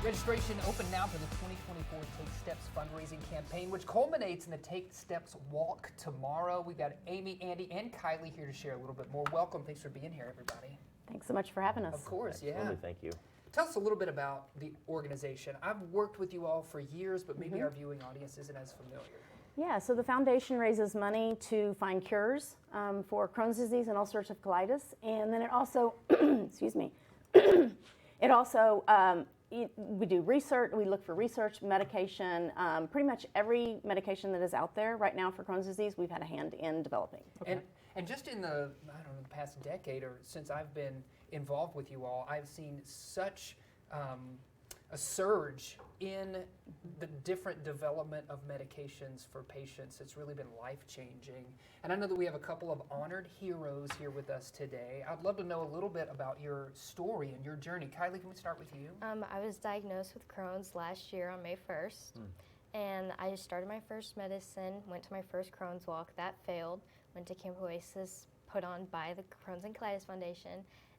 Registration open now for the 2024 Take Steps fundraising campaign, which culminates in the Take Steps walk tomorrow. We've got Amy, Andy, and Kylie here to share a little bit more. Welcome. Thanks for being here, everybody. Thanks so much for having us. Of course, Absolutely, yeah. thank you. Tell us a little bit about the organization. I've worked with you all for years, but maybe our viewing audience isn't as familiar. Yeah, so the foundation raises money to find cures for Crohn's disease and all sorts of colitis. And then it also, excuse me, it also, we do research, we look for research, medication, pretty much every medication that is out there right now for Crohn's disease, we've had a hand in developing. Okay. And just in the, I don't know, the past decade or since I've been involved with you all, I've seen such a surge in the different development of medications for patients. It's really been life-changing. And I know that we have a couple of honored heroes here with us today. I'd love to know a little bit about your story and your journey. Kylie, can we start with you? I was diagnosed with Crohn's last year on May 1st. And I just started my first medicine, went to my first Crohn's walk. That failed. Went to Camp Oasis, put on by the Crohn's and Colitis Foundation,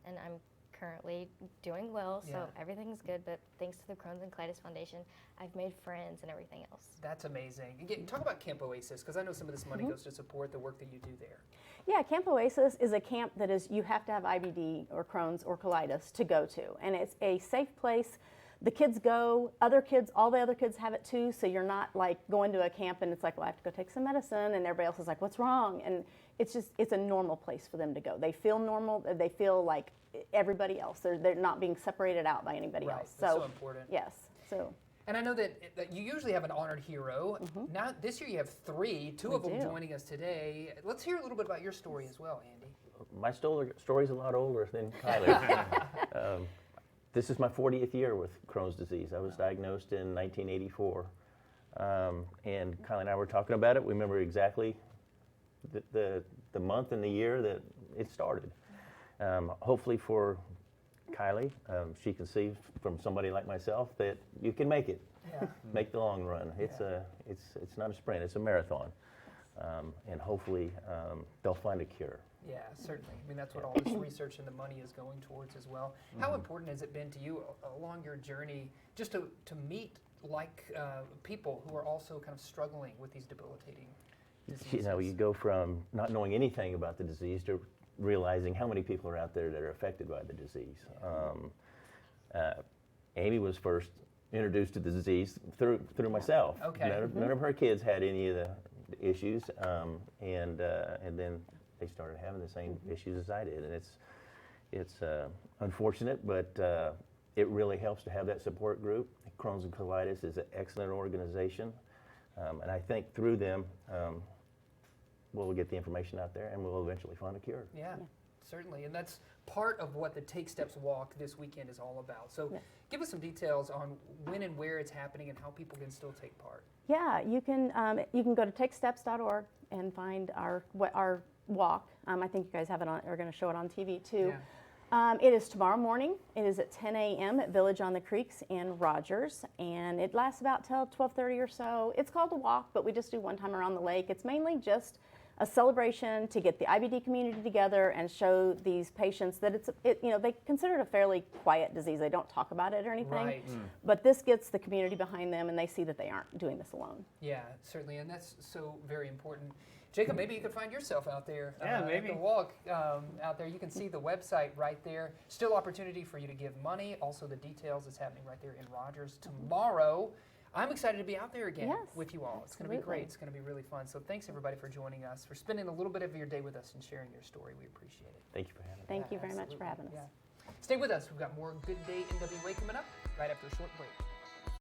and I'm currently doing well, so everything's good, but thanks to the Crohn's and Colitis Foundation, I've made friends and everything else. That's amazing. Again, talk about Camp Oasis, because I know some of this money goes to support the work that you do there. Yeah, Camp Oasis is a camp that is, you have to have IBD or Crohn's or colitis to go to, and it's a safe place. The kids go, other kids, all the other kids have it too, so you're not like going to a camp and it's like, well, I have to go take some medicine, and everybody else is like, what's wrong? And it's just, it's a normal place for them to go. They feel normal, they feel like everybody else. They're not being separated out by anybody else. That's so important. Yes, so. And I know that you usually have an honored hero. Now, this year you have three, two of them joining us today. Let's hear a little bit about your story as well, Andy. My story's a lot older than Kylie. This is my 40th year with Crohn's disease. I was diagnosed in 1984. And Kylie and I were talking about it. We remember exactly the month and the year that it started. Hopefully for Kylie, she can see from somebody like myself that you can make it, make the long run. It's not a sprint, it's a marathon. And hopefully they'll find a cure. Yeah, certainly. I mean, that's what all this research and the money is going towards as well. How important has it been to you along your journey just to meet people who are also kind of struggling with these debilitating diseases? You know, you go from not knowing anything about the disease to realizing how many people are out there that are affected by the disease. Amy was first introduced to the disease through myself. Okay. None of her kids had any of the issues, and then they started having the same issues as I did, and it's unfortunate, but it really helps to have that support group. Crohn's and Colitis is an excellent organization, and I think through them we'll get the information out there and we'll eventually find a cure. Yeah, certainly, and that's part of what the Take Steps walk this weekend is all about. So give us some details on when and where it's happening and how people can still take part. Yeah, you can go to takesteps.org and find our walk. I think you guys have it on, are going to show it on TV too. Yeah. It is tomorrow morning. It is at 10 a.m. at Village on the Creeks in Rogers, and it lasts about till 12:30 or so. It's called a walk, but we just do one time around the lake. It's mainly just a celebration to get the IBD community together and show these patients that they consider it a fairly quiet disease. They don't talk about it or anything, Right. But this gets the community behind them, and they see that they aren't doing this alone. Yeah, certainly, and that's so very important. Jacob, maybe you could find yourself out there maybe. at the walk out there. You can see the website right there. Still opportunity for you to give money. Also, the details is happening right there in Rogers tomorrow. I'm excited to be out there again with you all. It's going to be great. It's going to be really fun. So thanks, everybody, for joining us, for spending a little bit of your day with us and sharing your story. We appreciate it. Thank you for having me. Thank you very much for having us. Stay with us. We've got more Good Day NWA coming up right after a short break.